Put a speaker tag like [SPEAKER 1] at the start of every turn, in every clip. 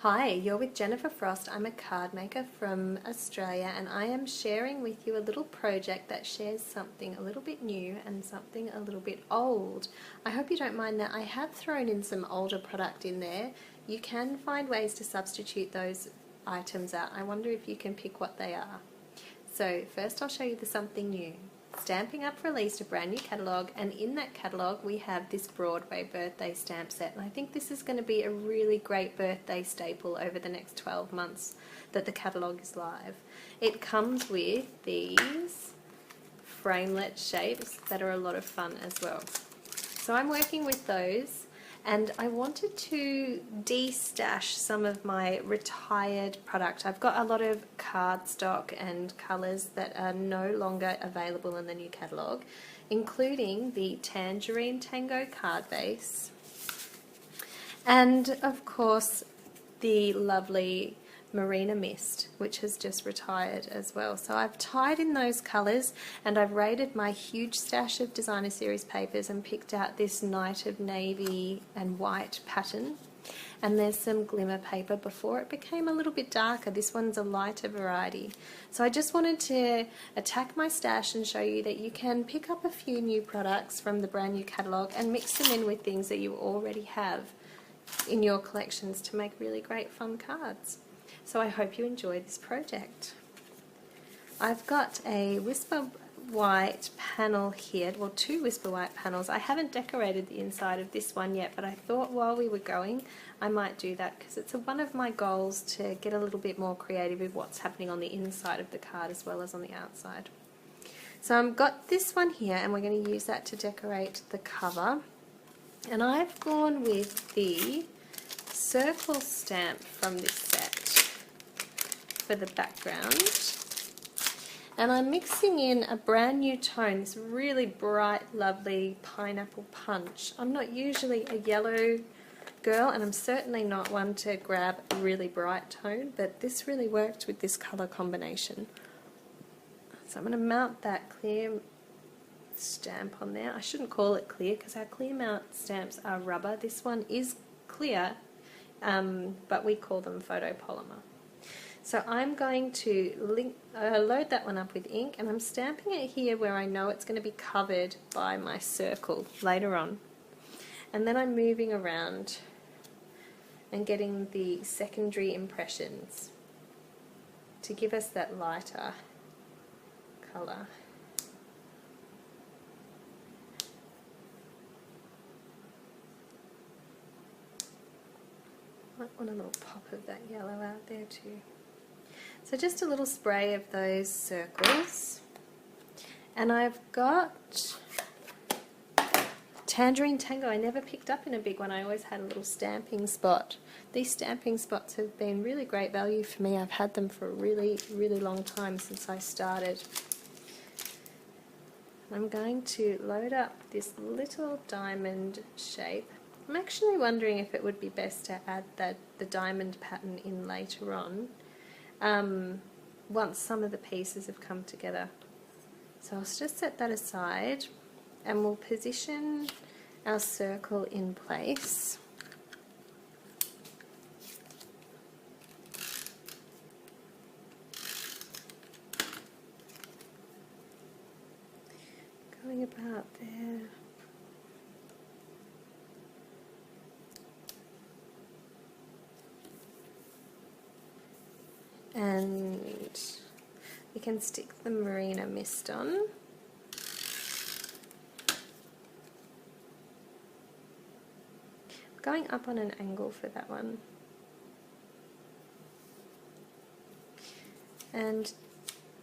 [SPEAKER 1] Hi, you're with Jennifer Frost. I'm a card maker from Australia and I am sharing with you a little project that shares something a little bit new and something a little bit old. I hope you don't mind that I have thrown in some older product in there. You can find ways to substitute those items out. I wonder if you can pick what they are. So first I'll show you the something new. Stamping Up released a brand new catalogue, and in that catalogue we have this Broadway Birthday stamp set, and I think this is going to be a really great birthday staple over the next 12 months that the catalogue is live. It comes with these framelit shapes that are a lot of fun as well. So I'm working with those, and I wanted to de-stash some of my retired product. I've got a lot of cardstock and colours that are no longer available in the new catalogue, including the Tangerine Tango card base, and of course the lovely Marina Mist, which has just retired as well. So I've tied in those colours, and I've raided my huge stash of designer series papers and picked out this Night of Navy and White pattern. And there's some glimmer paper before it became a little bit darker. This one's a lighter variety. So I just wanted to attack my stash and show you that you can pick up a few new products from the brand new catalogue and mix them in with things that you already have in your collections to make really great fun cards. So I hope you enjoy this project. I've got a Whisper White panel here, well, two Whisper White panels. I haven't decorated the inside of this one yet, but I thought while we were going I might do that because it's one of my goals to get a little bit more creative with what's happening on the inside of the card as well as on the outside. So I've got this one here, and we're going to use that to decorate the cover. And I've gone with the circle stamp from this set for the background, and I'm mixing in a brand new tone, this really bright, lovely pineapple punch. I'm not usually a yellow girl, and I'm certainly not one to grab a really bright tone, but this really worked with this colour combination. So I'm going to mount that clear stamp on there. I shouldn't call it clear because our clear mount stamps are rubber. This one is clear, but we call them photopolymer. So I'm going to load that one up with ink, and I'm stamping it here where I know it's going to be covered by my circle later on. And then I'm moving around and getting the secondary impressions to give us that lighter colour. Might want a little pop of that yellow out there too. So just a little spray of those circles, and I've got Tangerine Tango. I never picked up in a big one. I always had a little stamping spot. These stamping spots have been really great value for me. I've had them for a really, really long time since I started. I'm going to load up this little diamond shape. I'm actually wondering if it would be best to add the diamond pattern in later on, once some of the pieces have come together. So I'll just set that aside, and we'll position our circle in place. Going about there. And we can stick the Marina Mist on. Going up on an angle for that one. And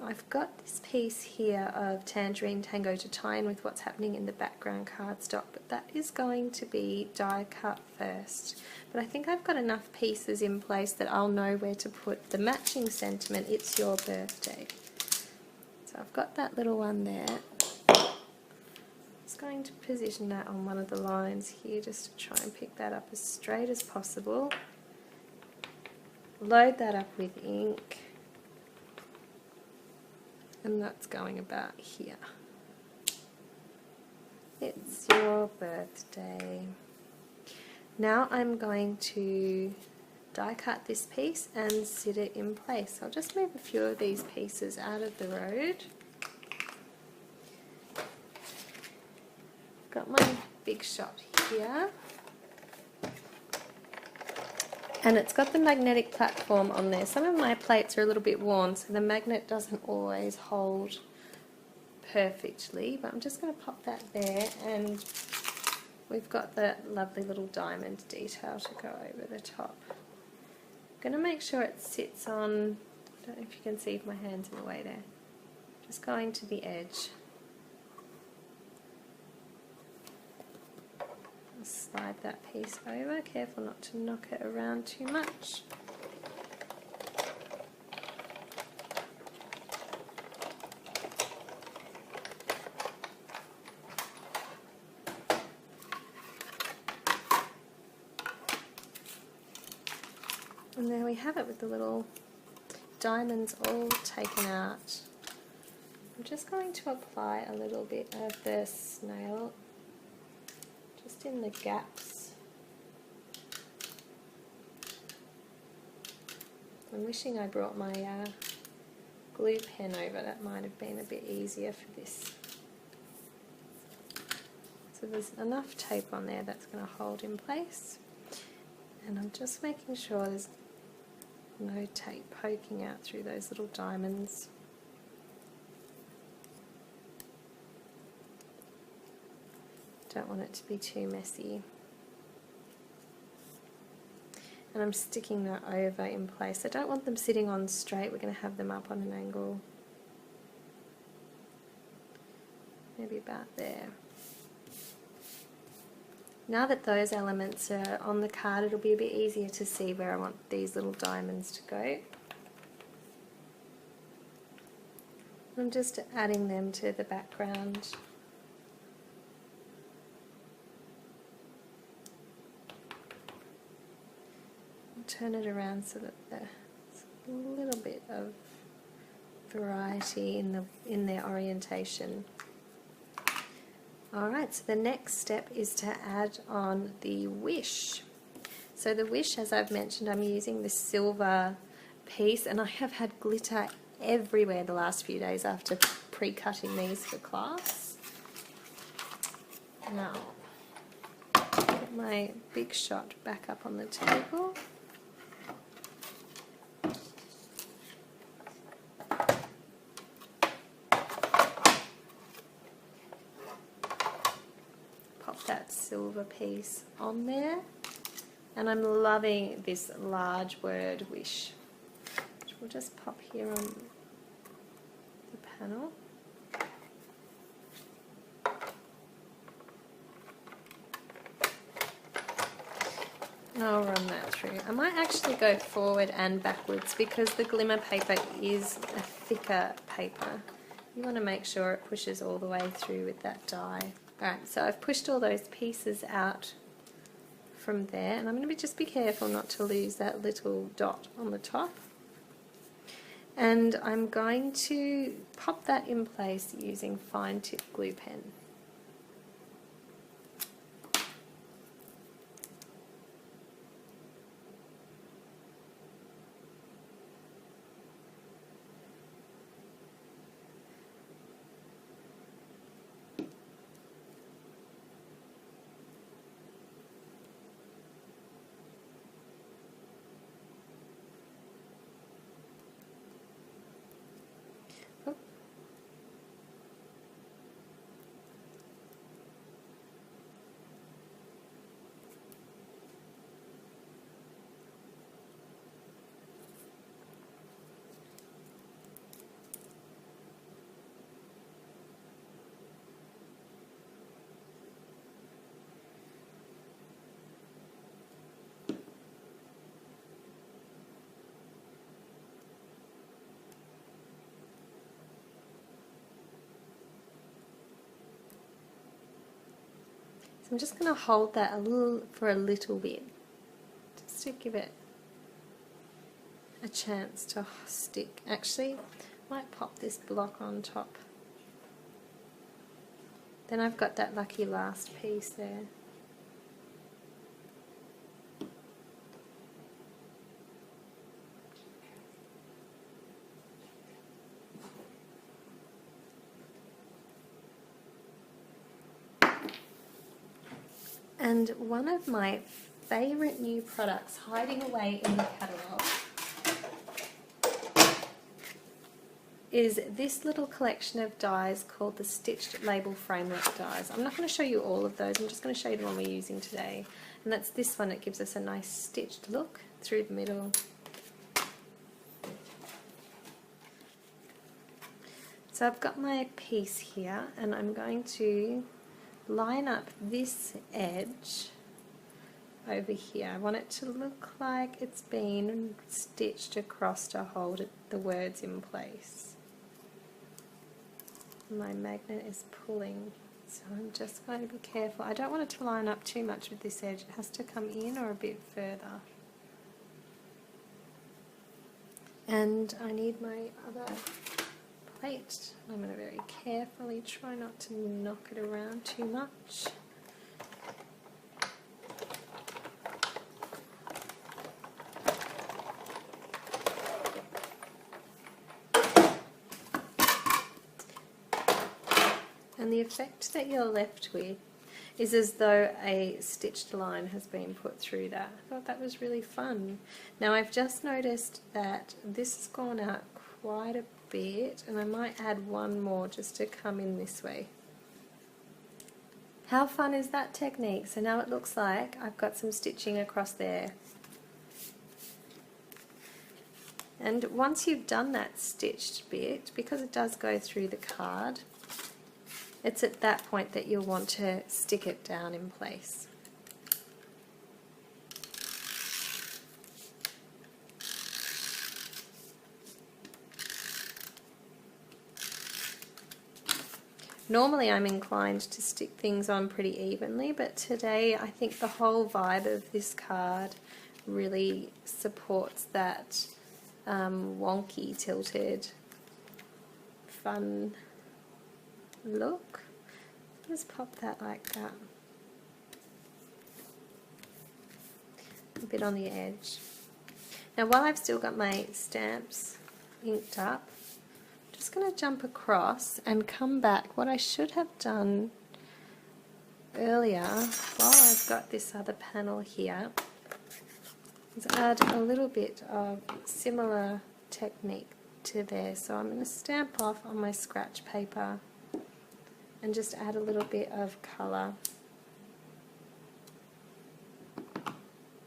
[SPEAKER 1] I've got this piece here of Tangerine Tango to tie in with what's happening in the background cardstock, but that is going to be die cut first. But I think I've got enough pieces in place that I'll know where to put the matching sentiment, "It's your birthday." So I've got that little one there. Just going to position that on one of the lines here just to try and pick that up as straight as possible. Load that up with ink. And that's going about here. It's your birthday. Now I'm going to die cut this piece and sit it in place. I'll just move a few of these pieces out of the road. Got my big shot here. And it's got the magnetic platform on there. Some of my plates are a little bit worn, so the magnet doesn't always hold perfectly, but I'm just going to pop that there, and we've got the lovely little diamond detail to go over the top. I'm going to make sure it sits on, I don't know if you can see if my hand's in the way there, just going to the edge. Slide that piece over, careful not to knock it around too much. And there we have it with the little diamonds all taken out. I'm just going to apply a little bit of the snail just in the gaps. I'm wishing I brought my glue pen over, that might have been a bit easier for this. So there's enough tape on there that's going to hold in place, and I'm just making sure there's no tape poking out through those little diamonds. Don't want it to be too messy. And I'm sticking that over in place. I don't want them sitting on straight, we're going to have them up on an angle. Maybe about there. Now that those elements are on the card, it'll be a bit easier to see where I want these little diamonds to go. I'm just adding them to the background. Turn it around so that there's a little bit of variety in their orientation. Alright, so the next step is to add on the wish. So the wish, as I've mentioned, I'm using this silver piece, and I have had glitter everywhere the last few days after pre-cutting these for class. Now, get my big shot back up on the table. That silver piece on there, and I'm loving this large word wish, which we'll just pop here on the panel. And I'll run that through. I might actually go forward and backwards because the glimmer paper is a thicker paper. You want to make sure it pushes all the way through with that die. Alright, so I've pushed all those pieces out from there, and I'm going to just be careful not to lose that little dot on the top. And I'm going to pop that in place using fine tip glue pen. So I'm just going to hold that for a little bit, just to give it a chance to stick. Actually, I might pop this block on top. Then I've got that lucky last piece there. And one of my favorite new products hiding away in the catalog is this little collection of dies called the Stitched Label Framework dies. I'm not going to show you all of those, I'm just going to show you the one we're using today. And that's this one. It gives us a nice stitched look through the middle. So I've got my piece here, and I'm going to line up this edge over here. I want it to look like it's been stitched across to hold the words in place. My magnet is pulling, so I'm just going to be careful. I don't want it to line up too much with this edge. It has to come in or a bit further. And I need my other plate. I'm going to very carefully try not to knock it around too much. And the effect that you're left with is as though a stitched line has been put through that. I thought that was really fun. Now I've just noticed that this has gone out quite a bit, and I might add one more just to come in this way. How fun is that technique? So now it looks like I've got some stitching across there. And once you've done that stitched bit, because it does go through the card, it's at that point that you'll want to stick it down in place. Normally I'm inclined to stick things on pretty evenly, but today I think the whole vibe of this card really supports that wonky, tilted, fun look. Just pop that like that. A bit on the edge. Now while I've still got my stamps inked up, I'm just going to jump across and come back. What I should have done earlier, while I've got this other panel here, is add a little bit of similar technique to there. So I'm going to stamp off on my scratch paper and just add a little bit of colour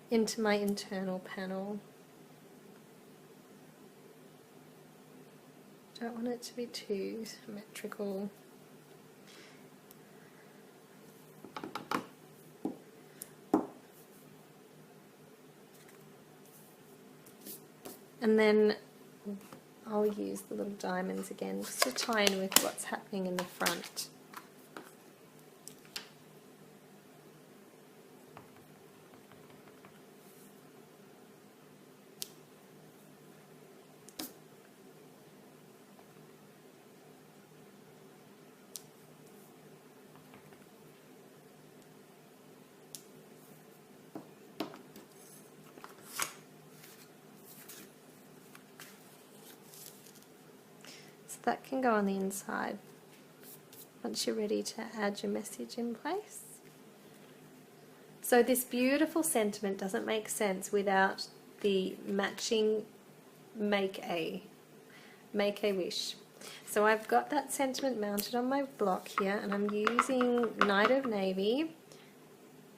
[SPEAKER 1] into my internal panel. Don't want it to be too symmetrical. And then I'll use the little diamonds again just to tie in with what's happening in the front. That can go on the inside once you're ready to add your message in place. So this beautiful sentiment doesn't make sense without the matching make a wish. So I've got that sentiment mounted on my block here, and I'm using Night of Navy,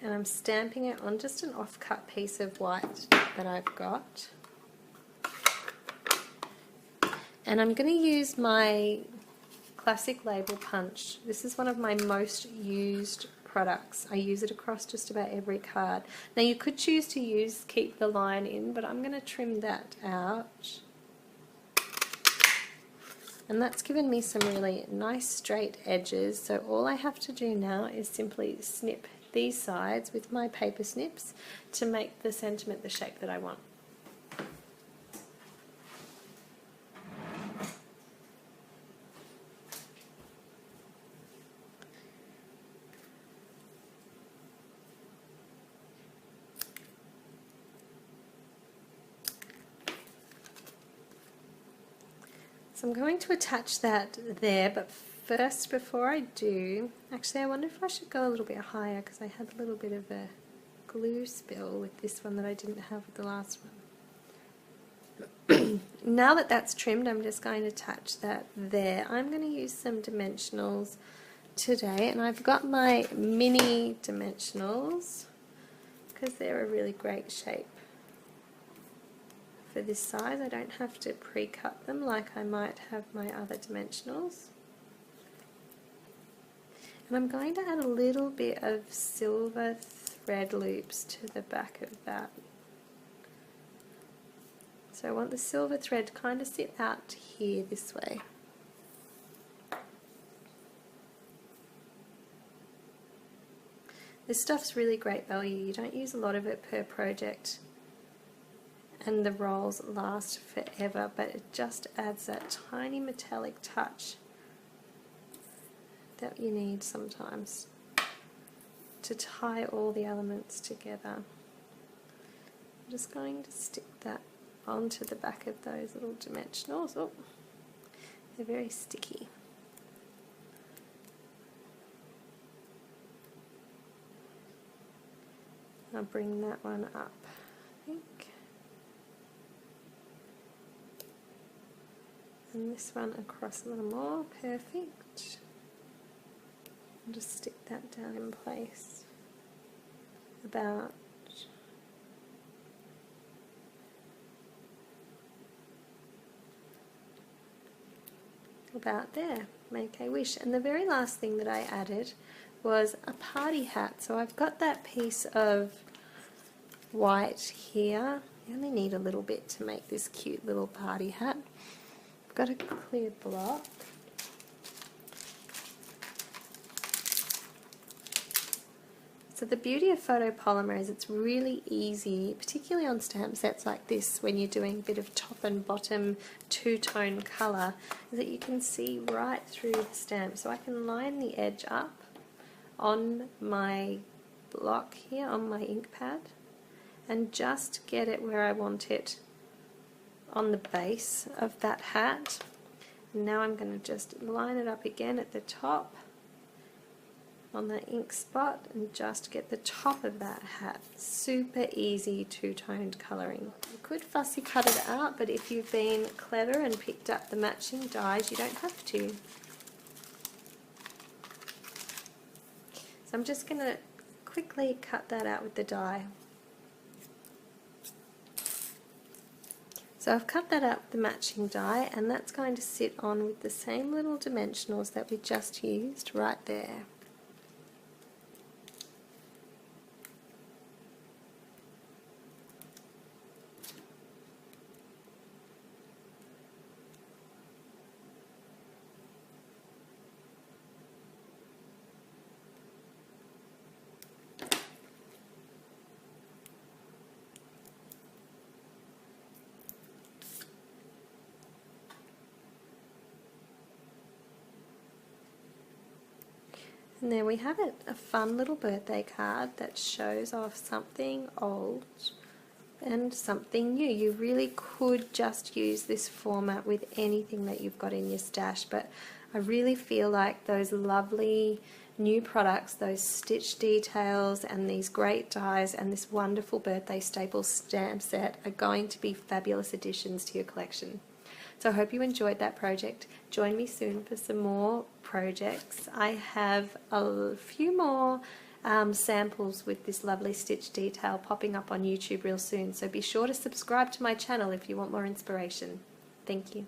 [SPEAKER 1] and I'm stamping it on just an off-cut piece of white that I've got. And I'm going to use my classic label punch. This is one of my most used products. I use it across just about every card. Now you could choose to keep the line in, but I'm going to trim that out. And that's given me some really nice straight edges. So all I have to do now is simply snip these sides with my paper snips to make the sentiment the shape that I want. So I'm going to attach that there, but first, before I do, actually I wonder if I should go a little bit higher because I had a little bit of a glue spill with this one that I didn't have with the last one. Now that that's trimmed, I'm just going to attach that there. I'm going to use some dimensionals today, and I've got my mini dimensionals because they're a really great shape for this size. I don't have to pre-cut them like I might have my other dimensionals. And I'm going to add a little bit of silver thread loops to the back of that. So I want the silver thread to kind of sit out here this way. This stuff's really great value. You don't use a lot of it per project and the rolls last forever, but it just adds that tiny metallic touch that you need sometimes to tie all the elements together. I'm just going to stick that onto the back of those little dimensionals. Oh, they're very sticky. I'll bring that one up, I think. And this one across a little more. Perfect. I'll just stick that down in place about there. Make a wish. And the very last thing that I added was a party hat. So I've got that piece of white here. You only need a little bit to make this cute little party hat. I've got a clear block. So the beauty of photopolymer is it's really easy, particularly on stamp sets like this, when you're doing a bit of top and bottom two-tone colour, is that you can see right through the stamp. So I can line the edge up on my block here, on my ink pad, and just get it where I want it on the base of that hat. And now I'm going to just line it up again at the top on that ink spot and just get the top of that hat. Super easy two-toned colouring. You could fussy cut it out, but if you've been clever and picked up the matching dies, you don't have to. So I'm just going to quickly cut that out with the die. So I've cut that out with the matching die, and that's going to sit on with the same little dimensionals that we just used right there. And there we have it, a fun little birthday card that shows off something old and something new. You really could just use this format with anything that you've got in your stash, but I really feel like those lovely new products, those stitch details and these great dies and this wonderful birthday staple stamp set are going to be fabulous additions to your collection. So I hope you enjoyed that project. Join me soon for some more projects. I have a few more samples with this lovely stitch detail popping up on YouTube real soon, so be sure to subscribe to my channel if you want more inspiration. Thank you.